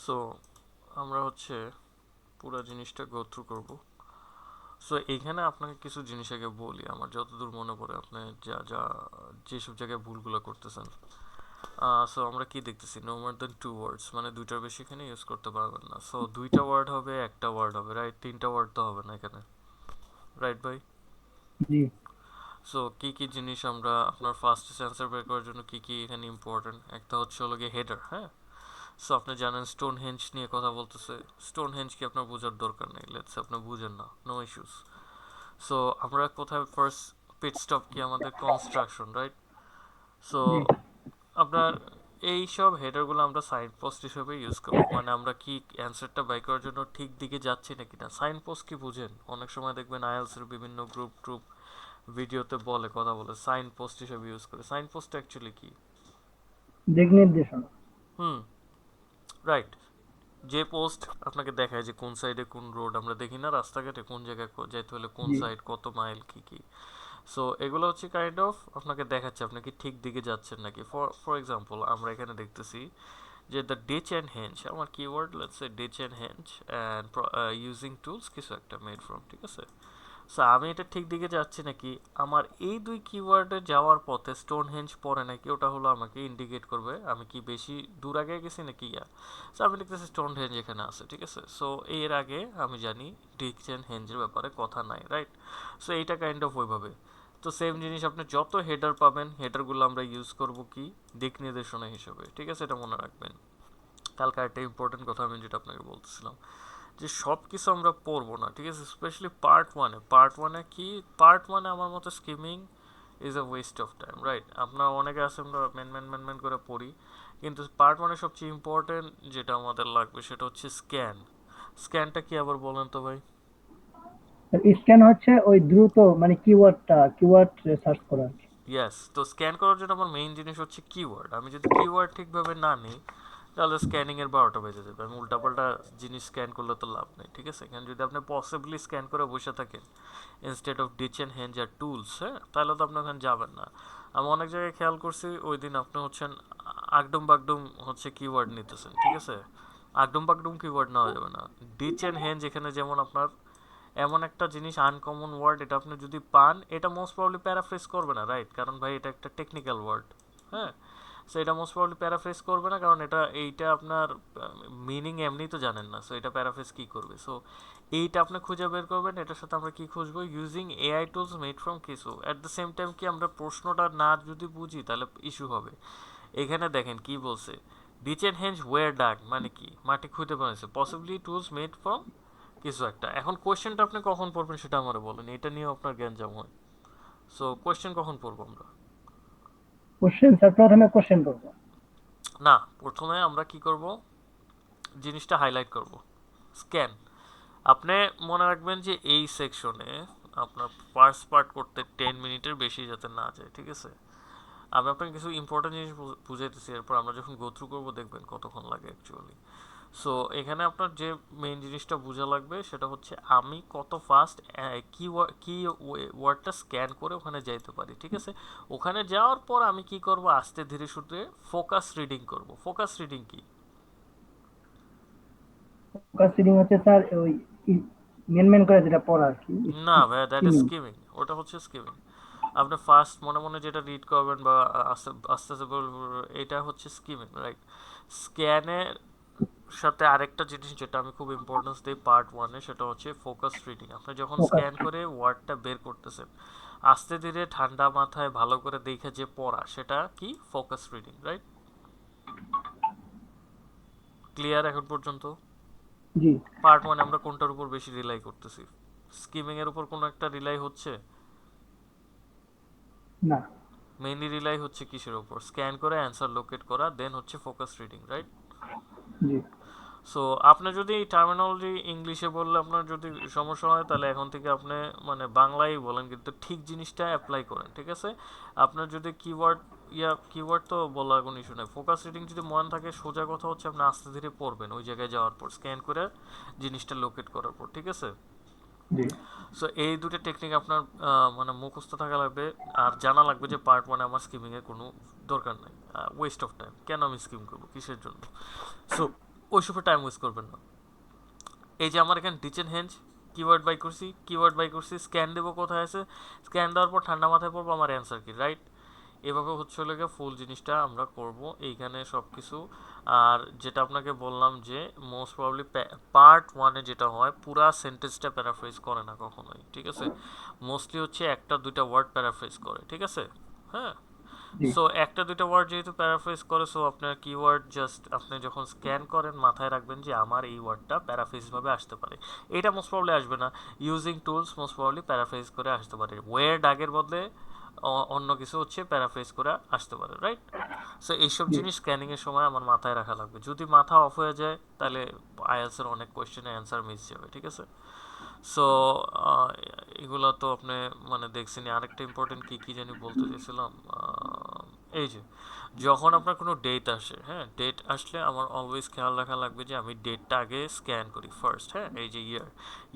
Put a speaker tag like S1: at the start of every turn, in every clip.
S1: So আমরা হচ্ছে পুরো জিনিসটা গো থ্রু করব। সো এইখানে আপনাকে কিছু জিনিস আগে বলি, আমার যতদূর মনে পড়ে আপনি যা যা যেসব জায়গায় ভুলগুলো করতেছেন। সো আমরা কি দেখতেছি, নো মোর দেন টু ওয়ার্ডস, মানে দুইটার বেশি এখানে ইউজ করতে পারবেন না। সো দুইটা ওয়ার্ড হবে, একটা ওয়ার্ড হবে, রাইট? তিনটা ওয়ার্ড তো হবে না এখানে, রাইট ভাই?
S2: জি।
S1: সো কি কি জিনিস আমরা আপনার ফার্স্ট অ্যান্সার বের করার জন্য কি কি এখানে ইম্পর্টেন্ট, একটা হচ্ছে হলো গিয়ে হেডার, হ্যাঁ। সো আপনি জানেন স্টোন হেঞ্জ নিয়ে কথা বলতেছে, স্টোন হেঞ্জ কি আপনার বোঝার দরকার নেই, লেটস আপনি বুঝেন না, নো ইস্যুস। সো আমরা কোথায় ফার্স্ট পিট স্টপ কি আমাদের কনস্ট্রাকশন, রাইট? সো
S2: জি।
S1: আপনার এই সব হেডারগুলো আমরা সাইন পোস্ট হিসেবে ইউজ করবো, মানে আমরা কি অ্যান্সারটা বাই করার জন্য ঠিক দিকে যাচ্ছি নাকি না। সাইন পোস্ট কি বুঝেন? অনেক সময় দেখবেন আইএলস এর বিভিন্ন গ্রুপ ট্রুপ ভিডিওতে বলে, কথা বলে সাইন পোস্ট হিসেবে ইউজ করে। সাইন পোস্ট অ্যাকচুয়ালি কি?
S2: দিক নির্দেশনা।
S1: হুম, রাইট। যে পোস্ট আপনাকে দেখায় যে কোন সাইডে কোন রোড, আমরা দেখি না রাস্তাঘাটে কোন জায়গায় যাইতে হলে কোন
S2: জি।
S1: সাইড কত মাইল কি কি। সো এগুলো হচ্ছে কাইন্ড অফ আপনাকে দেখাচ্ছে আপনি কি ঠিক দিকে যাচ্ছেন নাকি। ফর ফর এক্সাম্পল আমরা এখানে দেখতেছি যে দ্য ডিচ অ্যান্ড হেঞ্জ, আমার keyword let's say ditch and hedge and using tools কিছু একটা মেড ফ্রম, ঠিক আছে। সো আমি এটা ঠিক দিকে যাচ্ছি নাকি, আমার এই দুই কিওয়ার্ডে যাওয়ার পথে স্টোন হেঞ্জ পড়ে নাকি, ওটা হলো আমাকে ইন্ডিকেট করবে আমি কি বেশি দূর আগে গেছি নাকি ইয়া। সো আমি লিখতেছি স্টোন হেঞ্জ এখানে আছে, ঠিক আছে। সো এর আগে আমি জানি ডিচ অ্যান্ড হেঞ্জের ব্যাপারে কথা নাই, রাইট? সো এইটা কাইন্ড অফ ওইভাবে। তো সেম জিনিস আপনি যত হেডার পাবেন, হেডারগুলো আমরা ইউজ করব কি দিক নির্দেশনা হিসেবে, ঠিক আছে, এটা মনে রাখবেন। কালকে একটা ইম্পর্টেন্ট কথা আমি যেটা আপনাকে বলতেছিলাম, যে সব কিছু আমরা পড়বো না, ঠিক আছে, স্পেশালি পার্ট ওয়ানে কি, পার্ট ওয়ানে আমার মতো skimming is a West of time, right? আপনার অনেকে আছে আমরা ম্যান করে পড়ি, কিন্তু পার্ট ওয়ানে সবচেয়ে ইম্পর্টেন্ট যেটা আমাদের লাগবে সেটা হচ্ছে স্ক্যান। স্ক্যানটা কি আবার বলেন তো ভাই?
S2: স্ক্যান হচ্ছে ওই দ্রুত মানে কিওয়ার্ড সার্চ করা আর কি।
S1: ইয়েস, তো স্ক্যান করার জন্য আমার মেইন জিনিস হচ্ছে কিওয়ার্ড। আমি যদি কিওয়ার্ড ঠিকভাবে না নিই, তাহলে স্ক্যানিং এর 12টা বেজে যাবে। আমি উল্টাপাল্টা জিনিস স্ক্যান করলে তো লাভ নেই, ঠিক আছে। এখানে যদি আপনি পসিবলি স্ক্যান করে বসে থাকেন instead of ditch and hedge আর টুলস, হ্যাঁ, তাহলে তো আপনি ওখানে যাবেন না। আমি অনেক জায়গায় খেয়াল করছি ওই দিন আপনি হচ্ছেন আগডুম বাগডুম হচ্ছে কিওয়ার্ড নিতেছেন, ঠিক আছে। আগডুম বাগডুম কিওয়ার্ড নেওয়া যাবে না। ডিচ অ্যান্ড হেঞ্জ এখানে যেমন আপনার এমন একটা জিনিস আনকমন ওয়ার্ড, এটা আপনি যদি পান এটা মোস্ট প্রবাবলি প্যারাফ্রেজ করবে না, রাইট? কারণ ভাই এটা একটা টেকনিক্যাল ওয়ার্ড, হ্যাঁ। সো এটা মোস্ট প্রবাবলি প্যারাফ্রেজ করবে না, কারণ এইটা আপনার মিনিং এমনি তো জানেন না, সো এটা প্যারাফ্রেজ কি করবে। সো এইটা আপনি খুঁজে বের করবেন। এটার সাথে আমরা কি খুঁজবো, using AI tools made from কিছু। অ্যাট দ্য সেম টাইম কি আমরা প্রশ্নটা না যদি বুঝি তাহলে ইস্যু হবে। এখানে দেখেন কি বলছে, ডিচ এন্ড হেঞ্জ ওয়ের ডাক মানে কি, মাটি খুঁজে বানাইছে, পসিবলি টুলস মেড ফ্রম কিছু একটা। এখন কোয়েশ্চেনটা আপনি কখন পড়বেন সেটা আমার বলেন, এটা নিয়ে আপনার জ্ঞান হয়। সো কোয়েশ্চেন কখন পড়বো আমরা?
S2: কোশ্চেন স্যার, প্রথমে কোশ্চেন করবো।
S1: না, প্রথমে আমরা কি করব, জিনিসটা হাইলাইট করব, স্ক্যান। আপনি মনে রাখবেন যে এই সেকশনে আপনার ফার্স্ট পার্ট করতে 10 মিনিটের বেশি যাতে না যায়, ঠিক আছে। আমি আপনাকে কিছু ইম্পর্টেন্ট জিনিস বুঝাইতেছি, এরপর আমরা যখন গো থ্রু করবো দেখবেন কতক্ষণ লাগে অ্যাকচুয়ালি। সো এখানে আপনার যে মেইন জিনিসটা বোঝা লাগবে সেটা হচ্ছে আমি কত ফাস্ট কি ওয়ার্ডটা স্ক্যান করে ওখানে যাইতে পারি, ঠিক আছে। ওখানে যাওয়ার পর আমি কি করব, আস্তে ধীরে সুস্থে ফোকাস রিডিং করব। ফোকাস রিডিং কি?
S2: ফোকাস রিডিং হচ্ছে স্যার ওই মেন করে যেটা পড়া আর কি।
S1: না ভাই, দ্যাট ইজ
S2: স্কিমিং।
S1: স্কিমিং, ওটা হচ্ছে স্কিমিং। আপনি ফার্স্ট মনে মনে যেটা রিড করবেন বা আস্তে আস্তে আস্তে বলবেন, এটা হচ্ছে স্কিমিং, রাইট? স্ক্যানের সাথে আরেকটা জিনিস যেটা আমি খুব ইম্পর্টেন্স দিই পার্ট ওয়ানে, সেটা হচ্ছে ফোকাস রিডিং। আপনি যখন
S2: ফোকাস।
S1: স্ক্যান করে ওয়ার্ডটা বের করতেছেন, আস্তে ধীরে ঠান্ডা মাথায় ভালো করে দেখে যে পড়া, সেটা কি ফোকাস রিডিং, রাইট? ক্লিয়ার এখন পর্যন্ত?
S2: জি।
S1: পার্ট ওয়ানে আমরা কোনটার উপর বেশি রিলাই করতেছি? স্কিমিং এর উপর কোনো একটা রিলাই হচ্ছে?
S2: না।
S1: মেইনলি রিলাই হচ্ছে কিসের উপর, স্ক্যান করে অ্যান্সার লোকেট করা, দেন হচ্ছে ফোকাস রিডিং, রাইট?
S2: জি।
S1: সো আপনি যদি টার্মিনোলজি ইংলিশে বললে আপনার যদি সমস্যা হয়, তাহলে এখন থেকে আপনি মানে বাংলায় বলেন, কিন্তু ঠিক জিনিসটা অ্যাপ্লাই করেন, ঠিক আছে। আপনার যদি কিওয়ার্ড তো বলার কোনো ইস্যু নেই। ফোকাস রিডিং যদি মনে থাকে, সোজা কথা হচ্ছে আপনি আস্তে ধীরে পড়বেন ওই জায়গায় যাওয়ার পর, স্ক্যান করে জিনিসটা লোকেট করার পর, ঠিক আছে।
S2: জি।
S1: সো এই দুটো টেকনিক আপনার মানে মুখস্থ থাকা লাগবে। আর জানা লাগবে যে পার্ট ওয়ানে আমার স্কিমিং এর কোনো দরকার নাই, ওয়েস্ট অফ টাইম, কেন আমি স্কিম করবো, কিসের জন্য। সো ওইসবে টাইম ওয়েস্ট করবেন না। এই যে আমার এখানে ডিচেন হেঞ্জ কিওয়ার্ড বাই করছি, স্ক্যান দেবো কোথায় আছে, স্ক্যান দেওয়ার পর ঠান্ডা মাথায় পড়বো আমার অ্যান্সার কি, রাইট? এভাবে হচ্ছে লেগে ফুল জিনিসটা আমরা করব এইখানে সব কিছু। আর যেটা আপনাকে বললাম যে মোস্ট প্রবাবলি পার্ট ওয়ানে যেটা হয় পুরা সেন্টেন্সটা প্যারাফ্রেজ করে না কখনোই, ঠিক আছে? মোস্টলি হচ্ছে একটা দুইটা ওয়ার্ড প্যারাফ্রেজ করে, ঠিক আছে? হ্যাঁ।
S2: জি
S1: সো একটা দুইটা ওয়ার্ড যেহেতু প্যারাফ্রেজ করে, সো আপনার কিওয়ার্ড জাস্ট আপনি যখন স্ক্যান করেন মাথায় রাখবেন যে আমার এই ওয়ার্ডটা প্যারাফ্রেজ ভাবে আসতে পারে। এটা মোস্ট প্রবলি আসবে না, using tools most probably paraphrase করে আসতে পারে, ওয়ার্ড আগের বদলে অন্য কিছু হচ্ছে প্যারাফ্রেজ করে আসতে পারে, রাইট? সো এইসব
S2: জি
S1: জিনিস স্ক্যানিং এর সময় আমার মাথায় রাখা লাগবে, যদি মাথা অফ হয়ে যায় তাহলে আইএলটিএস এর অনেক কোশ্চেনের অ্যান্সার মিস যাবে, ঠিক আছে? সো এগুলো তো আপনি মানে দেখছেন। আরেকটা ইম্পর্টেন্ট কি কি জানি বলতে চাইছিলাম, এই যে যখন আপনার কোনো ডেট আসে, হ্যাঁ, ডেট আসলে আমার অলওয়েজ খেয়াল রাখা লাগবে যে আমি ডেটটা আগে স্ক্যান করি ফার্স্ট। হ্যাঁ, এই যে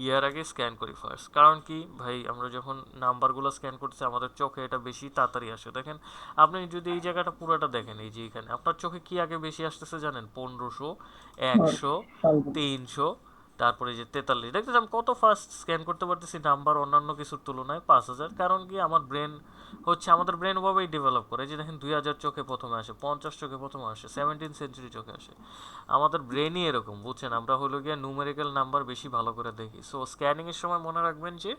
S1: ইয়ার আগে স্ক্যান করি ফার্স্ট। কারণ কি ভাই, আমরা যখন নাম্বারগুলো স্ক্যান করতেছি আমাদের চোখে এটা বেশি তাড়াতাড়ি আসে। দেখেন, আপনি যদি এই জায়গাটা পুরোটা দেখেন, এই যে এখানে আপনার চোখে কি আগে বেশি আসতেছে জানেন? 1500,
S2: আর
S1: 100,
S2: সাল
S1: 300, তারপরে যে 43, দেখতেছি আমি কত ফাস্ট স্ক্যান করতে পারতেছি নাম্বার অন্যান্য কিছুর তুলনায় 5000। কারণ কি আমার ব্রেন হচ্ছে, আমাদের ব্রেন ওভাবেই ডেভেলপ করে। এই যে দেখেন 2000 চোখে প্রথমে আসে, 50 চোখে প্রথমে আসে, 17th সেঞ্চুরি চোখে আসে। আমাদের ব্রেনই এরকম, বুঝছেন? আমরা হলো গিয়ে ন্যুমেরিক্যাল নাম্বার বেশি ভালো করে দেখি। সো স্ক্যানিং এর সময় মনে রাখবেন যে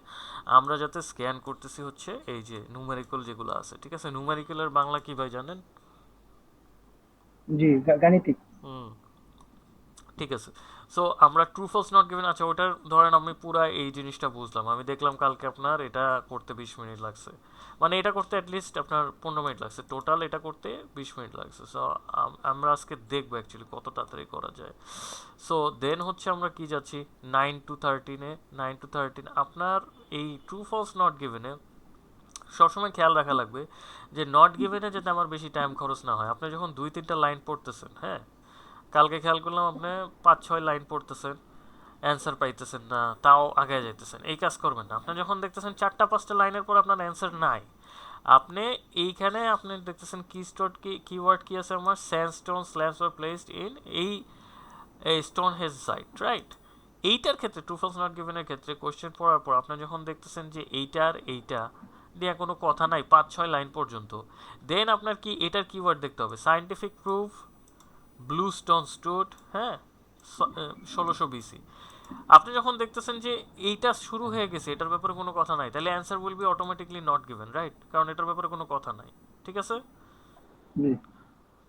S1: আমরা যাতে স্ক্যান করতেছি হচ্ছে এই যে ন্যুমেরিক্যাল যেগুলো আছে, ঠিক আছে? ন্যুমেরিক্যালের বাংলা কি ভাই জানেন?
S2: জি গাণিতিক।
S1: হুম, ঠিক আছে। সো আমরা ট্রু ফলস নট গিভেন, আচ্ছা ওটার ধরেন আমি পুরা এই জিনিসটা বুঝলাম, আমি দেখলাম কালকে আপনার এটা করতে 20 মিনিট লাগছে, মানে এটা করতে অ্যাটলিস্ট আপনার 15 মিনিট লাগছে, টোটাল এটা করতে 20 মিনিট লাগছে। সো আমরা আজকে দেখবো অ্যাকচুয়ালি কত তাড়াতাড়ি করা যায়। সো দেন হচ্ছে আমরা কি যাচ্ছি 9 to 13-এ। 9 to 13 আপনার এই ট্রু ফলস নট গিভেনে সবসময় খেয়াল রাখা লাগবে যে নট গিভেনে যাতে আমার বেশি টাইম খরচ না হয়। আপনি যখন 2-3টা লাইন পড়তেছেন, হ্যাঁ, কালকে খেয়াল করলাম আপনি 5-6 লাইন পড়তেছেন, অ্যান্সার পাইতেছেন না, তাও আগে যাইতেছেন, এই কাজ করবেন না। আপনি যখন দেখতেছেন 4টা 5টা লাইনের পর আপনার অ্যান্সার নাই, আপনি এইখানে আপনি দেখতেছেন কিওয়ার্ড কি আছে আমার, sandstone slabs R placed in এই স্টোন হেজ সাইট, রাইট? এইটার ক্ষেত্রে ট্রু ফলস নট গিভেনের ক্ষেত্রে কোশ্চেন পড়ার পর আপনি যখন দেখতেছেন যে এইটা নিয়ে কোনো কথা নাই 5-6 লাইন পর্যন্ত, দেন আপনার কি এটার কিওয়ার্ড দেখতে হবে, scientific proof, blue stone stood, হ্যাঁ, 1600 BC। আপনি যখন দেখতেছেন যে এইটা শুরু হয়ে গেছে, এটার ব্যাপারে কোনো কথা নাই, তাহলে answer will be automatically not given, right? কারণ এটার ব্যাপারে কোনো কথা নাই, ঠিক আছে?
S2: জি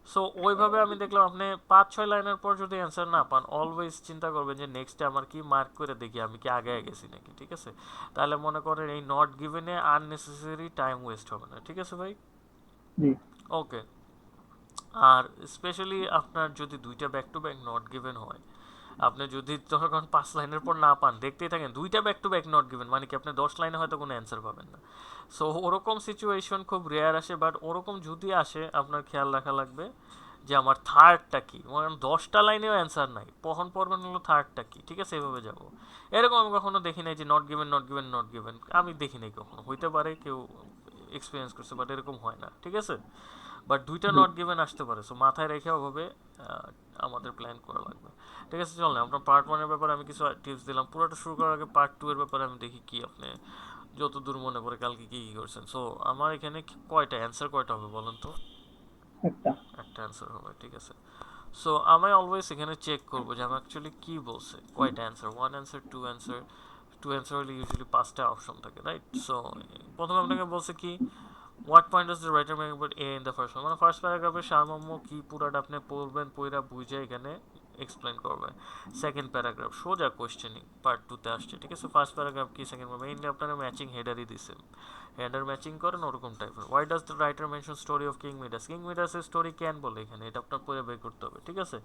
S1: সো ওইভাবে আমি দেখলাম আপনি 5-6 লাইনের পর যদি অ্যান্সার না পান, অলওয়েজ চিন্তা করবেন যে নেক্সটে আমার কি মার্ক করে দেখি আমি কি আগে গেছি নাকি, ঠিক আছে? তাহলে মনে করেন এই নট গিভেনে আননেসেসারি টাইম ওয়েস্ট হবে না, ঠিক আছে ভাই?
S2: জি
S1: ওকে। আর স্পেশালি আপনার যদি দুইটা back to back not given হয়, আপনি যদি তখন 5 লাইনের পর না পান, দেখতেই থাকেন দুইটা back to back not given, মানে কি আপনি 10 লাইনে হয়তো কোনো অ্যান্সার পাবেন না। সো ওরকম সিচুয়েশন খুব রেয়ার আসে, বাট ওরকম যদি আসে আপনার খেয়াল রাখা লাগবে যে আমার থার্ডটা কি, মানে 10টা লাইনেও অ্যান্সার নাই, কখন পড়বেন হলো থার্ডটা কি, ঠিক আছে? এভাবে যাব। এরকম আমি কখনো দেখি নাই যে not given not given not given, আমি দেখি নাই কখনো, হইতে পারে কেউ এক্সপিরিয়েন্স করছে, বাট এরকম হয় না, ঠিক আছে? বাট দুইটা
S2: জি
S1: নট গিভেন আসতে পারে, সো মাথায় রেখে ওভাবে আমাদের প্ল্যান করা লাগবে। ঠিক আছে, চল না আমরা পার্ট 1-এর ব্যাপারে আমি কিছু টিপস দিলাম, পুরোটা শুরু করার আগে পার্ট 2-এর ব্যাপারে আমি দেখি কি আপনি যতদূর মনে পড়ে কালকে কি কি করছেন। সো আমার এখানে কয়টা অ্যান্সার কয়টা হবে বলেন তো?
S2: একটা
S1: একটা অ্যান্সার হবে, ঠিক আছে। সো আমি অলওয়েজ এখানে চেক করবো যে আমি অ্যাকচুয়ালি কি বলছে, কয়টা answer, one answer, two answer. Two answer হলে ইউজুয়ালি 5টা অপশন থাকে, রাইট? সো প্রথমে আপনাকে বলছে কি, what point does the writer make about A in the first one, মানে ফার্স্ট প্যারাগ্রাফের সারমর্ম কি পুরাটা আপনি পড়বেন, পইরা বুঝে এখানে এক্সপ্লেন করবে। সেকেন্ড প্যারাগ্রাফ সোজা কোশ্চেনিং পার্ট 2-তে আসছে, ঠিক আছে? ফার্স্ট প্যারাগ্রাফ কি, সেকেন্ড মেইনলি আপনারা ম্যাচিং হেডারই দিছে, হেডার ম্যাচিং করেন ওরকম টাইপের। Why does the writer mention story of king মিডাসের স্টোরি ক্যান বলে এখানে, এটা আপনার পড়ে বের করতে হবে, ঠিক আছে?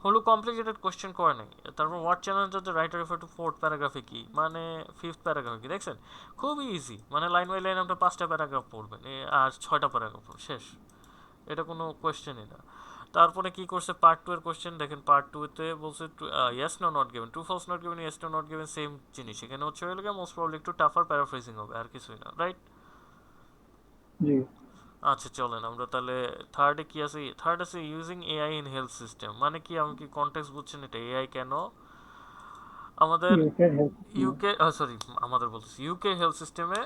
S1: হলো কমপ্লিকেটেড কোশ্চেন করে নাই। তারপর what channel does the writer refer to fourth প্যারাগ্রাফে কি, মানে ফিফথ প্যারাগ্রাফে কি, দেখছেন? খুবই ইজি, মানে লাইন বাই লাইন আপনার 5টা প্যারাগ্রাফ পড়বেন আর 6টা প্যারাগ্রাফ শেষ, এটা কোনো কোয়েশ্চেনই না। তারপরে কি করছে পার্ট 2-এর কোশ্চেন দেখেন, পার্ট 2-তে বলছে yes no not given, true false not given, yes no not given, same জিনিস এখানে হচ্ছে হয়ে গেলে মোস্ট প্রবলি একটু টাফার প্যারাফ্রেজিং হবে, আর কিছুই না, রাইট?
S2: জি
S1: আচ্ছা চলেন আমরা তাহলে থার্ডে কি আছে, থার্ড আছে using AI in health system, মানে কি আমি কি কনটেক্সট বুঝছেন এটা, এআই কেন আমাদের
S2: ইউকের হেলথ সিস্টেমে।
S1: ইউকে, সরি আমাদের বলতেছি ইউকে হেলথ সিস্টেমে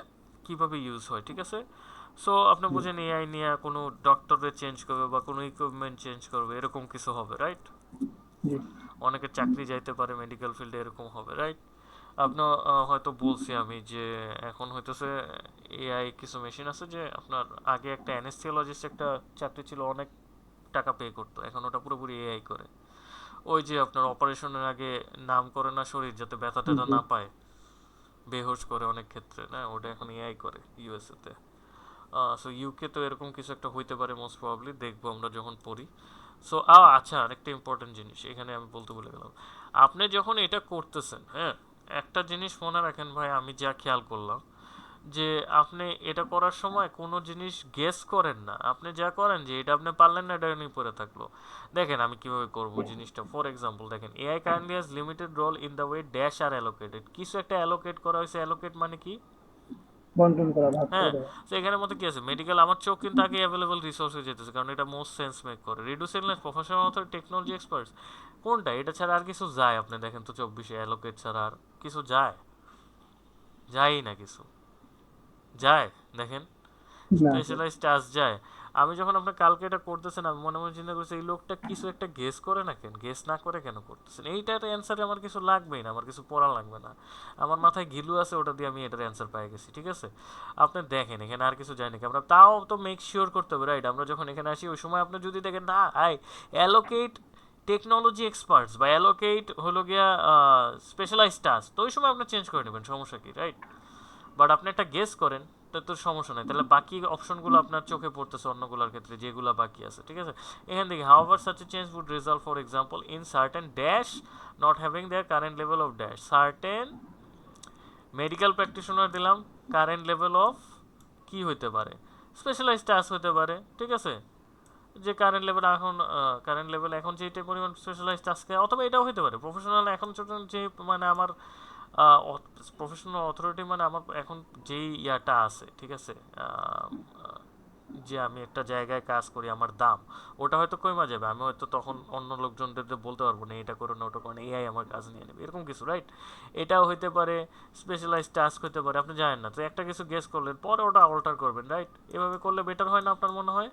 S1: কিভাবে ইউজ হয়, ঠিক আছে। সো আপনি
S2: জি
S1: বুঝেন এআই নিয়ে কোনো ডক্টরে চেঞ্জ করবে বা কোনো ইকুইপমেন্ট চেঞ্জ করবে এরকম কিছু হবে, রাইট।
S2: জি
S1: অনেকের চাকরি যাইতে পারে মেডিকেল ফিল্ডে, এরকম হবে, রাইট। আপনার হয়তো বলছি আমি যে এখন হইতেছে এআই কিছু মেশিন আছে যে আপনার আগে একটা অ্যানেস্থিওলজিস্ট একটা চাকরি ছিল, অনেক টাকা পে করতো, এখন ওটা পুরোপুরি এআই করে। ওই যে আপনার অপারেশনের আগে নাম করে না শরীর যাতে ব্যথা ট্যাথা
S2: জি
S1: না পায়, বেহোশ করে অনেক ক্ষেত্রে, না ওটা এখন এআই করে ইউএসএ তে। সো ইউকে তো এরকম কিছু একটা হইতে পারে মোস্ট প্রবাবলি, দেখবো আমরা যখন পড়ি। সো আচ্ছা আরেকটা ইম্পর্টেন্ট জিনিস এখানে আমি বলতে ভুলে গেলাম, আপনি যখন এটা করতেছেন, হ্যাঁ, একটা জিনিস মনে রাখেন ভাই, আমি যা খেয়াল করলাম যে আপনি এটা করার সময় কোনো জিনিস গেস করেন না, আপনি যা করেন যে এটা আপনি পারলেন না, এটা নিয়ে পড়ে থাকলো। দেখেন আমি কিভাবে করব জিনিসটা, ফর এক্সাম্পল দেখেন, AI kindly has limited role in the way dash are allocated, কিছু একটা অ্যালোকেট করা হয়েছে, অ্যালোকেট মানে কি,
S2: বন্টন করা, ভাগ করে
S1: হ্যাঁ।
S2: দেওয়া।
S1: তো এখানের মধ্যে কি আছে, মেডিকেল আমার চোখ কিন্তু আগে অ্যাভেলেবল রিসোর্স হয়ে যেতেছে, কারণ এটা মোস্ট সেন্স মেক করে, reduce illness professional author technology experts, কোনটা এটা ছাড়া আর কিছু যায়, আপনি দেখেন তো 24-এ অ্যালোকেট ছাড়া আর কিছু যায়, যায়ই না কিছু, যায় দেখেন,
S2: না
S1: স্পেশালাইজড টাস্ক যায়। আমি যখন আপনার কালকে এটা করতেছেন আমি মনে মনে চিন্তা করছি এই লোকটা কিছু একটা গেস করে না কেন, গেস না করে কেন করতেছেন, এইটার অ্যান্সারে আমার কিছু লাগবেই না, আমার কিছু পড়া লাগবে না, আমার মাথায় ঘিলু আছে, ওটা দিয়ে আমি এটার অ্যান্সার পেয়ে গেছি, ঠিক আছে। আপনি দেখেন এখানে আর কিছু যায় নাকি, আমরা তাও তো মেক শিওর করতে হবে, রাইট। আমরা যখন এখানে আসি ওই সময় আপনি যদি দেখেন না আই অ্যালোকেট টেকনোলজি এক্সপার্টস বা অ্যালোকেট হলো গিয়া স্পেশালাইজড টাস্ক, তো ওই সময় আপনি চেঞ্জ করে নেবেন, সমস্যা কি, রাইট। বাট আপনি একটা গেস করেন, তো তোর সমস্যা নাই, তাহলে বাকি অপশনগুলো আপনার চোখে পড়তেছে অন্যগুলোর ক্ষেত্রে যেগুলো বাকি আছে, ঠিক আছে। এখান থেকে however such a change would result for example in certain dash not having their current level of dash, certain medical practitioner দিলাম, কারেন্ট লেভেল অফ কি হইতে পারে, স্পেশালাইজ টাস্ক হইতে পারে, ঠিক আছে। যে কারেন্ট লেভেল এখন, কারেন্ট লেভেল এখন যেটা পরিমাণ স্পেশালাইজ টাস্কে, অথবা এটাও হতে পারে প্রফেশনাল, এখন ছোট যে মানে আমার প্রফেশনাল অথরিটি, মানে আমার এখন যেই ইয়াটা আছে, ঠিক আছে, যে আমি একটা জায়গায় কাজ করি, আমার দাম ওটা হয়তো কমে যাবে, আমি হয়তো তখন অন্য লোকজনদের বলতে পারবো না এটা করো না ওটা করো না, এআই আমার কাজ নিয়ে নেবে, এরকম কিছু, রাইট। এটাও হইতে পারে, স্পেশালাইজ টাস্ক হতে পারে, আপনি জানেন না, তো একটা কিছু গেস করলেন পরে ওটা অল্টার করবেন, রাইট। এভাবে করলে বেটার হয় না আপনার মনে হয়।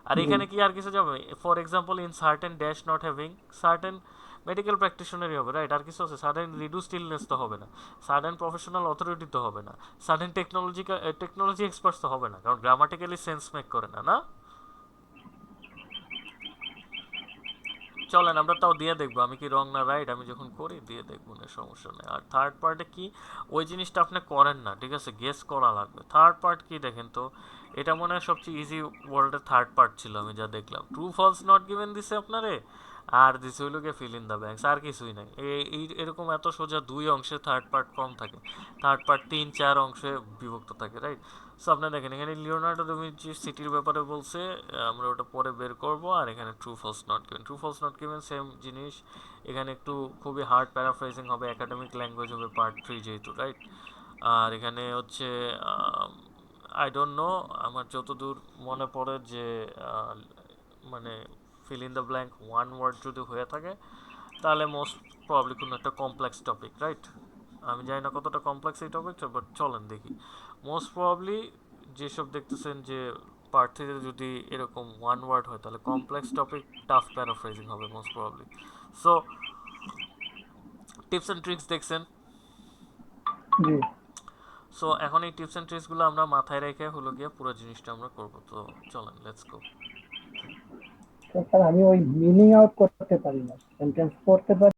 S1: আর
S2: জি
S1: এখানে কি আর কিছু যাবে, for example in certain dash not having, certain medical প্র্যাকটিশনারই হবে, রাইট। আর কিছু আছে, সার্টেন রিডিউসড ইলনেস তো হবে না, সার্টেন প্রফেশনাল অথরিটি তো হবে না, সার্টেন টেকনোলজি এক্সপার্টস তো হবে না, কারণ গ্রামাটিক্যালি সেন্স মেক করে না, না। চলেন আমরা তাও দিয়ে দেখবো আমি কি রং না রাইট, আমি যখন করি দিয়ে দেখবো না, সমস্যা নেই। আর থার্ড পার্টে কি, ওই জিনিসটা আপনি করেন না, ঠিক আছে, গেস করা লাগবে। থার্ড পার্ট কি দেখেন তো, এটা মনে হয় সবচেয়ে ইজি ওয়ার্ল্ডের থার্ড পার্ট ছিল আমি যা দেখলাম, ট্রু ফলস নট গিভেন দিছে আপনারে, আর দিছে হইলো গিয়ে ফিল ইন দ্য ব্ল্যাঙ্কস, আর কিছুই নাই। এরকম এত সোজা দুই অংশে থার্ড পার্ট কম থাকে, থার্ড পার্ট 3-4 অংশে বিভক্ত থাকে, রাইট। সো আপনি দেখেন এখানে লিওনার্ডো দা ভিঞ্চি সিটির ব্যাপারে বলছে, আমরা ওটা পরে বের করব। আর এখানে true false not given, true false not given same জিনিস, এখানে একটু খুবই হার্ড প্যারাফ্রেজিং হবে, একাডেমিক ল্যাঙ্গুয়েজ হবে পার্ট 3 যেহেতু, রাইট। আর এখানে হচ্ছে আই ডোন্ট নো, আমার যতদূর মনে পড়ে যে মানে fill in the blank one word যদি হয়ে থাকে তাহলে মোস্ট প্রবলি কোনো একটা কমপ্লেক্স টপিক, রাইট। আমি জানি না কতটা কমপ্লেক্স এই টপিকটা, বাট চলেন দেখি। মোস্ট প্রবলি যেসব দেখতেছেন যে প্রার্থীদের যদি এরকম ওয়ান ওয়ার্ড হয় তাহলে কমপ্লেক্স টপিক, টাফ প্যারাফ্রেজিং হবে most probably. So tips and tricks দেখছেন।
S2: জি।
S1: সো এখন এই টিপস অ্যান্ড ট্রিক্সগুলো আমরা মাথায় রেখে হলো গিয়ে পুরো জিনিসটা আমরা করবো, তো চলেন লেটস গো।
S2: তো স্যার আমি ওই মিনিং আউট করতে পারি না, সেন্টেন্স পড়তে পারি।